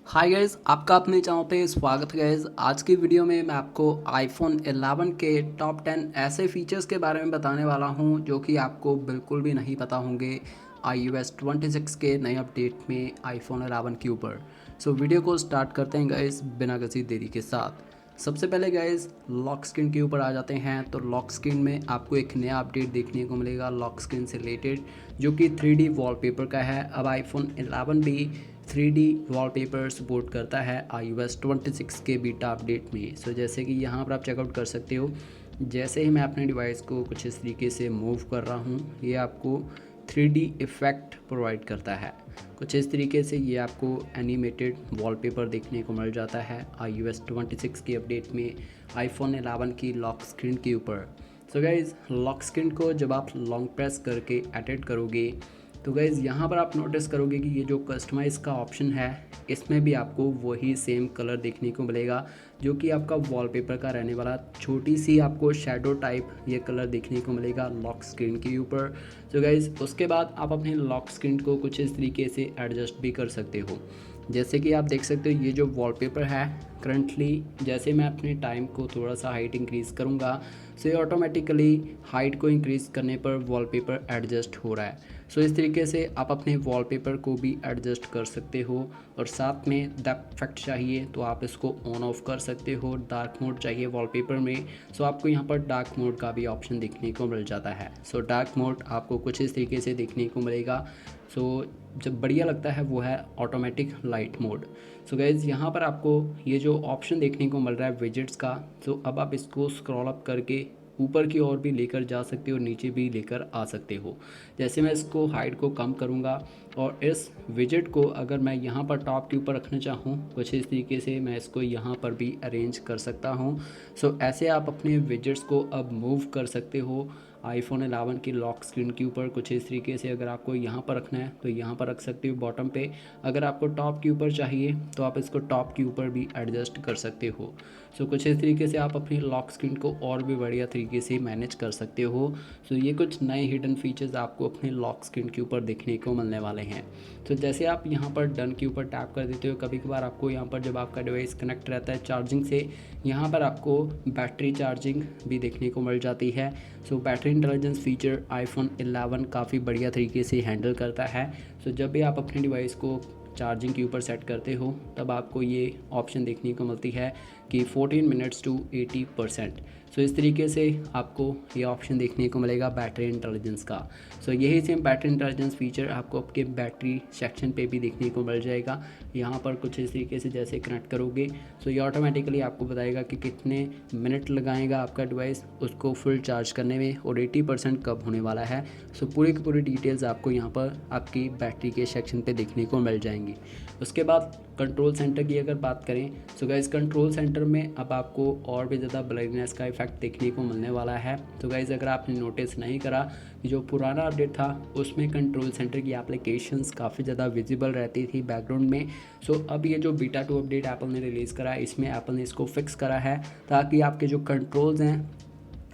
Hi guys, आपका अपने channel पे स्वागत है गाइस। आज की वीडियो में मैं आपको आईफोन 11 के टॉप 10 ऐसे फीचर्स के बारे में बताने वाला हूं जो कि आपको बिल्कुल भी नहीं पता होंगे iOS 26 के नए अपडेट में आईफोन 11 के ऊपर। सो वीडियो को स्टार्ट करते हैं गाइस बिना किसी देरी के साथ। सबसे पहले गाइस लॉक स्क्रीन के ऊपर आ जाते हैं। तो लॉक स्क्रीन में आपको एक नया अपडेट देखने को मिलेगा लॉक स्क्रीन से रिलेटेड, जो कि 3D वॉलपेपर का है। अब आईफोन 11 भी 3D वॉलपेपर सपोर्ट करता है iOS 26 के बीटा अपडेट में। सो जैसे कि यहाँ पर आप चेकआउट कर सकते हो। जैसे ही मैं अपने डिवाइस को कुछ इस तरीके से मूव कर रहा हूँ, ये आपको 3D इफ़ेक्ट प्रोवाइड करता है। कुछ इस तरीके से ये आपको एनिमेटेड वॉलपेपर देखने को मिल जाता है iOS 26 की अपडेट में आईफोन 11 की लॉक स्क्रीन के ऊपर। सो गाइज़, लॉक स्क्रीन को जब आप लॉन्ग प्रेस करके एडिट करोगे तो गाइज़ यहाँ पर आप नोटिस करोगे कि ये जो कस्टमाइज़ का ऑप्शन है, इसमें भी आपको वही सेम कलर देखने को मिलेगा जो कि आपका वॉलपेपर का रहने वाला। छोटी सी आपको शैडो टाइप ये कलर देखने को मिलेगा लॉक स्क्रीन के ऊपर। तो गाइज़ उसके बाद आप अपने लॉक स्क्रीन को कुछ इस तरीके से एडजस्ट भी कर सकते हो। जैसे कि आप देख सकते हो, ये जो वॉलपेपर है करंटली, जैसे मैं अपने टाइम को थोड़ा सा हाइट इंक्रीज़ करूँगा, सो ये ऑटोमेटिकली हाइट को इंक्रीज़ करने पर वॉलपेपर एडजस्ट हो रहा है। सो इस तरीके से आप अपने वॉलपेपर को भी एडजस्ट कर सकते हो। और साथ में डेप्थ इफेक्ट चाहिए तो आप इसको ऑन ऑफ कर सकते हो। डार्क मोड चाहिए वॉलपेपर में, सो आपको यहाँ पर डार्क मोड का भी ऑप्शन देखने को मिल जाता है। सो डार्क मोड आपको कुछ इस तरीके से देखने को मिलेगा। सो जब बढ़िया लगता है वो है automatic light mode. So guys यहाँ पर आपको ये जो ऑप्शन देखने को मिल रहा है विजेट्स का, सो अब आप इसको स्क्रॉल अप करके ऊपर की ओर भी लेकर जा सकते हो, नीचे भी लेकर आ सकते हो। जैसे मैं इसको हाइट को कम करूँगा और इस विजेट को अगर मैं यहाँ पर टॉप के ऊपर रखना चाहूँ, कुछ इस तरीके से मैं इसको यहाँ पर भी अरेंज कर सकता हूँ। सो ऐसे आप अपने विजेट्स को अब मूव कर सकते हो आईफोन 11 की लॉक स्क्रीन के ऊपर। कुछ इस तरीके से अगर आपको यहाँ पर रखना है तो यहाँ पर रख सकते हो बॉटम पे। अगर आपको टॉप के ऊपर चाहिए तो आप इसको टॉप के ऊपर भी एडजस्ट कर सकते हो। सो कुछ इस तरीके से आप अपनी लॉक स्क्रीन को और भी बढ़िया तरीके से मैनेज कर सकते हो। सो ये कुछ नए हिडन फीचर्स आपको अपने लॉक स्क्रीन के ऊपर देखने को मिलने वाले हैं। तो जैसे आप यहाँ पर डन के ऊपर टैप कर देते हो, कभी कभार आपको यहाँ पर जब आपका डिवाइस कनेक्ट रहता है चार्जिंग से, यहाँ पर आपको बैटरी चार्जिंग भी देखने को मिल जाती है। सो बैटरी इंटेलिजेंस फीचर आईफोन 11 काफ़ी बढ़िया तरीके से हैंडल करता है। सो जब भी आप अपने डिवाइस को चार्जिंग के ऊपर सेट करते हो तब आपको ये ऑप्शन देखने को मिलती है कि 14 मिनट्स टू 80%। सो इस तरीके से आपको ये ऑप्शन देखने को मिलेगा बैटरी इंटेलिजेंस का। सो यही सेम बैटरी इंटेलिजेंस फीचर आपको आपके बैटरी सेक्शन पे भी देखने को मिल जाएगा। यहाँ पर कुछ इस तरीके से जैसे कनेक्ट करोगे, सो ये ऑटोमेटिकली आपको बताएगा कि कितने मिनट लगाएगा आपका डिवाइस उसको फुल चार्ज करने में और 80% कब होने वाला है। सो पूरी की पूरी डिटेल्स आपको यहाँ पर आपकी बैटरी के सेक्शन पे देखने को मिल जाएंगी। उसके बाद कंट्रोल सेंटर की अगर बात करें, सो गाइस कंट्रोल सेंटर में अब आपको और भी ज़्यादा ब्राइटनेस का इफेक्ट देखने को मिलने वाला है। तो गाइस अगर आपने नोटिस नहीं करा कि जो पुराना अपडेट था उसमें कंट्रोल सेंटर की एप्लीकेशंस काफ़ी ज़्यादा विजिबल रहती थी बैकग्राउंड में। सो अब ये जो बीटा 2 अपडेट एप्पल ने रिलीज़ करा है, इसमें एप्पल ने इसको फिक्स करा है ताकि आपके जो कंट्रोल्स हैं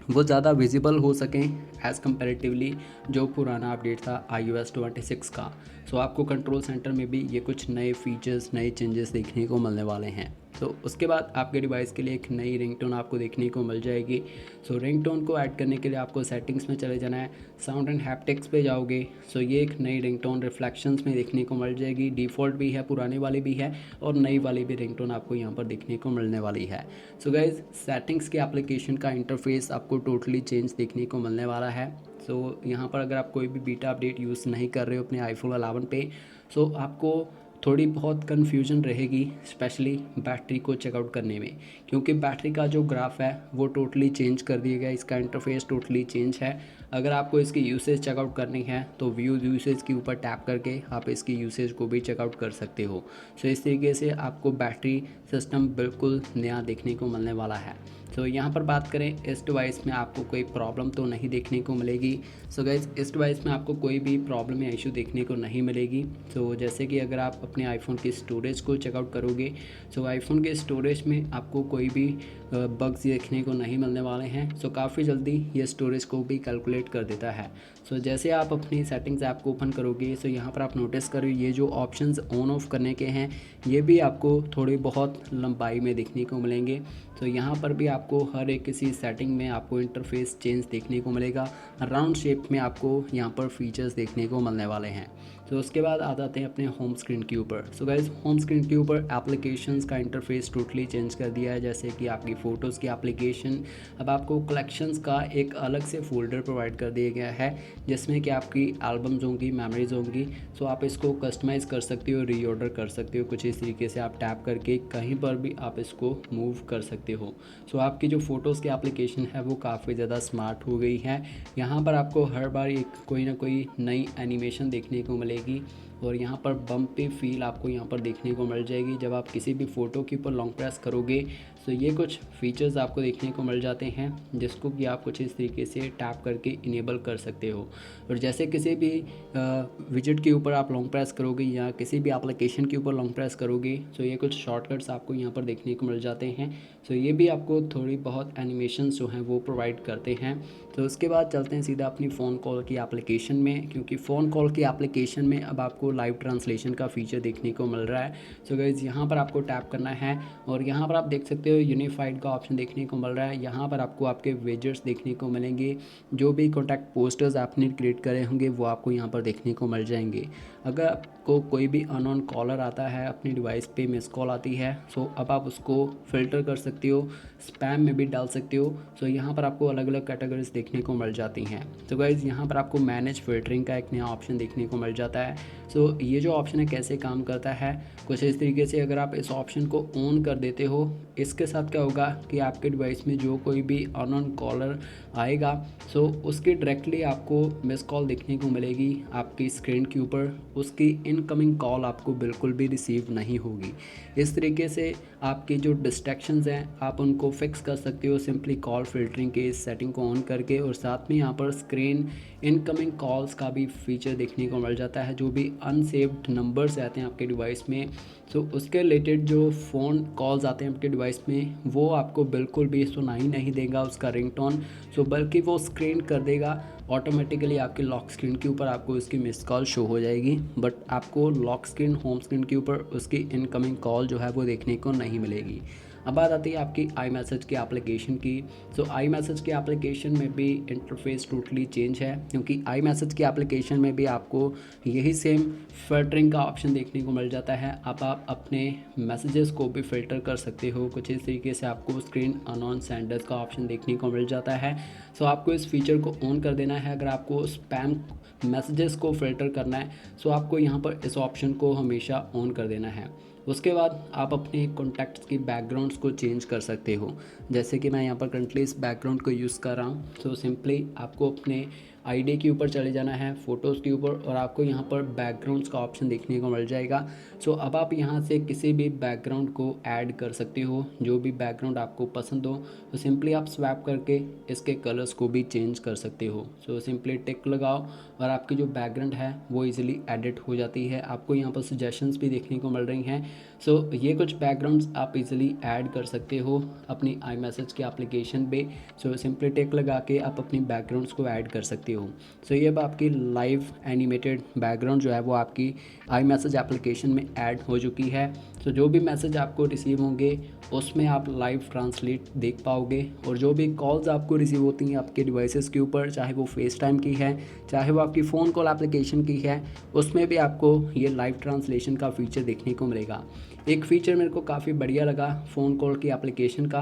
वो ज़्यादा विजिबल हो सकें एज़ कम्पेरेटिवली जो पुराना अपडेट था iOS 26 का। सो आपको कंट्रोल सेंटर में भी ये कुछ नए फीचर्स, नए चेंजेस देखने को मिलने वाले हैं। तो उसके बाद आपके डिवाइस के लिए एक नई रिंगटोन आपको देखने को मिल जाएगी। सो रिंगटोन को ऐड करने के लिए आपको सेटिंग्स में चले जाना है, साउंड एंड हैप्टिक्स पे जाओगे। सो ये एक नई रिंगटोन रिफ्लेक्शंस में देखने को मिल जाएगी। डिफ़ॉल्ट भी है, पुराने वाली भी है और नई वाली भी रिंगटोन आपको यहाँ पर देखने को मिलने वाली है। सो गाइज सेटिंग्स के एप्लीकेशन का इंटरफेस आपको टोटली चेंज देखने को मिलने वाला है। सो यहाँ पर अगर आप कोई भी बीटा अपडेट यूज़ नहीं कर रहे हो अपने आईफोन 11 पे, सो आपको थोड़ी बहुत कन्फ्यूजन रहेगी स्पेशली बैटरी को चेकआउट करने में, क्योंकि बैटरी का जो ग्राफ है वो टोटली चेंज कर दिया गया, इसका इंटरफेस टोटली चेंज है। अगर आपको इसकी यूसेज चेकआउट करनी है तो व्यू यूसेज के ऊपर टैप करके आप इसकी यूसेज को भी चेकआउट कर सकते हो। सो इस तरीके से आपको बैटरी सिस्टम बिल्कुल नया देखने को मिलने वाला है। तो यहाँ पर बात करें इस डिवाइस में आपको कोई प्रॉब्लम तो नहीं देखने को मिलेगी। सो गाइस इस डिवाइस में आपको कोई भी प्रॉब्लम या इशू देखने को नहीं मिलेगी। तो जैसे कि अगर आप अपने आईफोन की स्टोरेज को चेकआउट करोगे, सो आईफोन के स्टोरेज में आपको कोई भी बग्स देखने को नहीं मिलने वाले हैं। सो काफ़ी जल्दी ये स्टोरेज को भी कैलकुलेट कर देता है। सो जैसे आप अपनी सेटिंग्स ऐप को ओपन करोगे, सो यहाँ पर आप नोटिस करो ये जो ऑप्शंस ऑन ऑफ करने के हैं ये भी आपको थोड़ी बहुत लंबाई में देखने को मिलेंगे। तो यहाँ पर भी आपको हर एक किसी सेटिंग में आपको इंटरफेस चेंज देखने को मिलेगा। राउंड शेप में आपको यहाँ पर फीचर्स देखने को मिलने वाले हैं। तो उसके बाद आ जाते हैं अपने होम स्क्रीन के ऊपर। सो गाइस होम स्क्रीन के ऊपर एप्लीकेशंस का इंटरफेस टोटली चेंज कर दिया है। जैसे कि आपकी फ़ोटोज़ की एप्लीकेशन, अब आपको कलेक्शंस का एक अलग से फोल्डर प्रोवाइड कर दिया गया है जिसमें कि आपकी एल्बम्स होंगी, मेमोरीज होंगी। सो आप इसको कस्टमाइज़ कर सकते हो, रीऑर्डर कर सकते हो। कुछ इस तरीके से आप टैप करके कहीं पर भी आप इसको मूव कर सकते हो। सो आपकी जो फ़ोटोज़ की एप्लीकेशन है वो काफ़ी ज़्यादा स्मार्ट हो गई है। यहाँ पर आपको हर बार एक कोई ना कोई नई एनिमेशन देखने को मिलेगी और यहाँ पर बम्पी फील आपको यहाँ पर देखने को मिल जाएगी। जब आप किसी भी फ़ोटो के ऊपर लॉन्ग प्रेस करोगे तो ये कुछ फीचर्स आपको देखने को मिल जाते हैं जिसको कि आप कुछ इस तरीके से टैप करके इनेबल कर सकते हो। और जैसे किसी भी विजेट के ऊपर आप लॉन्ग प्रेस करोगे या किसी भी एप्लीकेशन के ऊपर लॉन्ग प्रेस करोगे तो ये कुछ शॉर्टकट्स आपको यहाँ पर देखने को मिल जाते हैं। तो ये भी आपको थोड़ी बहुत एनिमेशन जो हैं वो प्रोवाइड करते हैं। तो उसके बाद चलते हैं सीधा अपनी फ़ोन कॉल की एप्लीकेशन में, क्योंकि फ़ोन कॉल की एप्लीकेशन में अब आपको लाइव ट्रांसलेशन का फीचर देखने को मिल रहा है। सो गाइस यहाँ पर आपको टैप करना है और यहाँ पर आप देख सकते हो यूनिफाइड का ऑप्शन देखने को मिल रहा है। यहाँ पर आपको आपके विजेट्स देखने को मिलेंगे। जो भी कॉन्टैक्ट पोस्टर्स आपने क्रिएट करे होंगे वो आपको यहाँ पर देखने को मिल जाएंगे। अगर आपको कोई भी अननोन कॉलर आता है, अपनी डिवाइस पे मिस कॉल आती है, सो अब आप उसको फ़िल्टर कर सकते हो, स्पैम में भी डाल सकते हो। सो यहाँ पर आपको अलग अलग कैटेगरीज देखने को मिल जाती हैं। तो गाइज़ यहाँ पर आपको मैनेज फ़िल्टरिंग का एक नया ऑप्शन देखने को मिल जाता है। सो ये जो ऑप्शन है कैसे काम करता है कुछ इस तरीके से, अगर आप इस ऑप्शन को ऑन कर देते हो, इसके साथ क्या होगा कि आपके डिवाइस में जो कोई भी अननोन कॉलर आएगा सो उसकी डायरेक्टली आपको मिस कॉल देखने को मिलेगी आपकी स्क्रीन के ऊपर। उसकी इनकमिंग कॉल आपको बिल्कुल भी रिसीव नहीं होगी। इस तरीके से आपकी जो डिस्ट्रैक्शंस हैं आप उनको फिक्स कर सकते हो सिंपली कॉल फिल्टरिंग के इस सेटिंग को ऑन करके। और साथ में यहाँ पर स्क्रीन इनकमिंग कॉल्स का भी फीचर देखने को मिल जाता है। जो भी अनसेव्ड नंबर्स आते हैं आपके डिवाइस में सो उसके रिलेटेड जो फ़ोन कॉल्स आते हैं आपके डिवाइस में वो आपको बिल्कुल भी सुनाई नहीं देगा उसका रिंगटोन, सो बल्कि वो स्क्रीन कर देगा ऑटोमेटिकली आपके लॉक स्क्रीन के ऊपर आपको उसकी मिस कॉल शो हो जाएगी। बट आपको लॉक स्क्रीन होम स्क्रीन के ऊपर उसकी इनकमिंग कॉल जो है वो देखने को नहीं मिलेगी। अब बात आती है आपकी आई मैसेज की एप्लीकेशन की। सो आई मैसेज की एप्लीकेशन में भी इंटरफेस टोटली चेंज है, क्योंकि आई मैसेज की एप्लीकेशन में भी आपको यही सेम फिल्टरिंग का ऑप्शन देखने को मिल जाता है। अब आप अपने मैसेजेस को भी फ़िल्टर कर सकते हो। कुछ इस तरीके से आपको स्क्रीन अननोन सेंडर्स का ऑप्शन देखने को मिल जाता है। सो आपको इस फीचर को ऑन कर देना है। अगर आपको स्पैम मैसेजेस को फ़िल्टर करना है सो आपको यहाँ पर इस ऑप्शन को हमेशा ऑन कर देना है। उसके बाद आप अपने कॉन्टैक्ट्स की बैकग्राउंड्स को चेंज कर सकते हो। जैसे कि मैं यहाँ पर करंटली इस बैकग्राउंड को यूज़ कर रहा हूँ। सो सिंपली आपको अपने आईडी के ऊपर चले जाना है, फ़ोटोज़ के ऊपर, और आपको यहाँ पर बैकग्राउंड्स का ऑप्शन देखने को मिल जाएगा। सो अब आप यहाँ से किसी भी बैकग्राउंड को ऐड कर सकते हो, जो भी बैकग्राउंड आपको पसंद हो। तो सिंपली आप स्वैप करके इसके कलर्स को भी चेंज कर सकते हो। सो सिंपली टिक लगाओ और आपकी जो बैकग्राउंड है वो इजीली एडिट हो जाती है। आपको यहाँ पर सजेशंस भी देखने को मिल रही हैं। सो ये कुछ बैकग्राउंड्स आप इजीली ऐड कर सकते हो अपनी आई मैसेज की एप्लीकेशन पे। सो सिंपली टिक लगा के आप अपनी बैकग्राउंड्स को ऐड कर सकते हो। सो ये अब आपकी लाइव एनिमेटेड बैकग्राउंड जो है वो आपकी आई मैसेज एप्लीकेशन में ऐड हो चुकी है। सो जो भी मैसेज आपको रिसीव होंगे उसमें आप लाइव ट्रांसलेट देख पाओगे, और जो भी कॉल्स आपको रिसीव होती हैं आपके डिवाइसेस के ऊपर, चाहे वो फेस टाइम की है चाहे वो आपकी फ़ोन कॉल एप्लीकेशन की है, उसमें भी आपको ये लाइव ट्रांसलेशन का फ़ीचर देखने को मिलेगा। एक फ़ीचर मेरे को काफ़ी बढ़िया लगा फ़ोन कॉल की एप्लीकेशन का।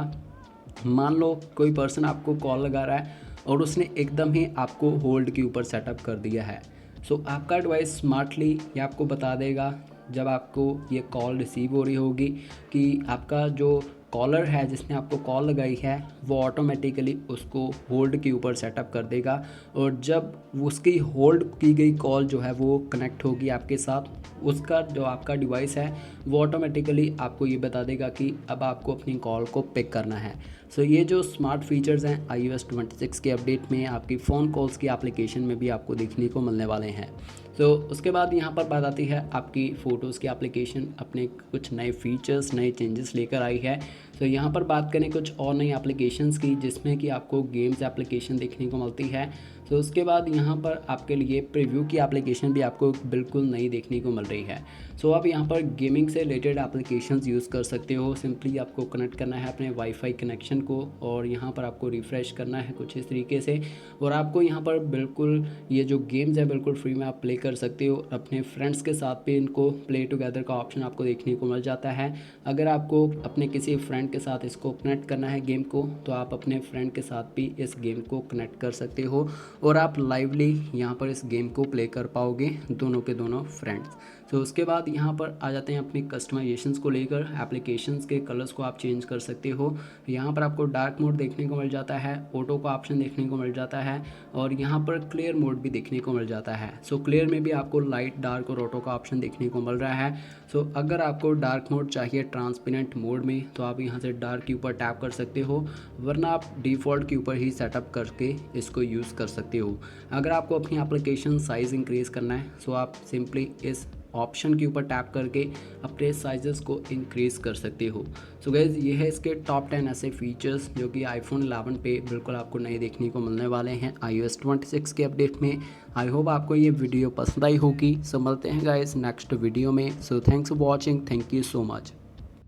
मान लो कोई पर्सन आपको कॉल लगा रहा है और उसने एकदम ही आपको होल्ड के ऊपर सेटअप कर दिया है। सो आपका डिवाइस स्मार्टली ये आपको बता देगा जब आपको ये कॉल रिसीव हो रही होगी कि आपका जो कॉलर है जिसने आपको कॉल लगाई है वो ऑटोमेटिकली उसको होल्ड के ऊपर सेटअप कर देगा, और जब उसकी होल्ड की गई कॉल जो है वो कनेक्ट होगी आपके साथ, उसका जो आपका डिवाइस है वो ऑटोमेटिकली आपको ये बता देगा कि अब आपको अपनी कॉल को पिक करना है। सो ये जो स्मार्ट फीचर्स हैं iOS 26 के अपडेट में आपकी फ़ोन कॉल्स की एप्लीकेशन में भी आपको देखने को मिलने वाले हैं। तो उसके बाद यहाँ पर बात आती है आपकी फ़ोटोज़ की एप्लीकेशन अपने कुछ नए फीचर्स नए चेंजेस लेकर आई है। तो यहाँ पर बात करें कुछ और नई एप्लीकेशंस की जिसमें कि आपको गेम्स एप्लीकेशन देखने को मिलती है। तो उसके बाद यहाँ पर आपके लिए प्रीव्यू की एप्लीकेशन भी आपको बिल्कुल नई देखने को मिल रही है। सो आप यहाँ पर गेमिंग से रिलेटेड एप्लीकेशंस यूज़ कर सकते हो। सिंपली आपको कनेक्ट करना है अपने वाईफाई कनेक्शन को और यहाँ पर आपको रिफ़्रेश करना है कुछ इस तरीके से, और आपको यहाँ पर बिल्कुल ये जो गेम्स है बिल्कुल फ्री में आप प्ले कर सकते हो। अपने फ्रेंड्स के साथ भी इनको प्ले टुगेदर का ऑप्शन आपको देखने को मिल जाता है। अगर आपको अपने किसी फ्रेंड के साथ इसको कनेक्ट करना है गेम को, तो आप अपने फ्रेंड के साथ भी इस गेम को कनेक्ट कर सकते हो और आप लाइवली यहाँ पर इस गेम को प्ले कर पाओगे दोनों के दोनों फ्रेंड्स। तो उसके बाद यहाँ पर आ जाते हैं अपनी कस्टमाइजेशंस को लेकर। एप्लीकेशंस के कलर्स को आप चेंज कर सकते हो। यहाँ पर आपको डार्क मोड देखने को मिल जाता है, ऑटो का ऑप्शन देखने को मिल जाता है, और यहाँ पर क्लियर मोड भी देखने को मिल जाता है। सो क्लियर में भी आपको लाइट, डार्क और ऑटो का ऑप्शन देखने को मिल रहा है। सो अगर आपको डार्क मोड चाहिए ट्रांसपेरेंट मोड में, तो आप यहाँ से डार्क के ऊपर टैप कर सकते हो, वरना आप डिफ़ॉल्ट के ऊपर ही सेटअप करके इसको यूज़ कर सकते हो। अगर आपको अपनी एप्लीकेशन साइज़ इंक्रीज़ करना है, सो आप सिंपली इस ऑप्शन के ऊपर टैप करके अपने साइजेस को इंक्रीज़ कर सकते हो। सो गाइज़ ये है इसके टॉप 10 ऐसे फीचर्स जो कि आईफोन 11 पे बिल्कुल आपको नए देखने को मिलने वाले हैं iOS 26 के अपडेट में। आई होप आपको ये वीडियो पसंद आई होगी। सो मिलते हैं गाइज़ नेक्स्ट वीडियो में। So thanks for watching, thank you so much.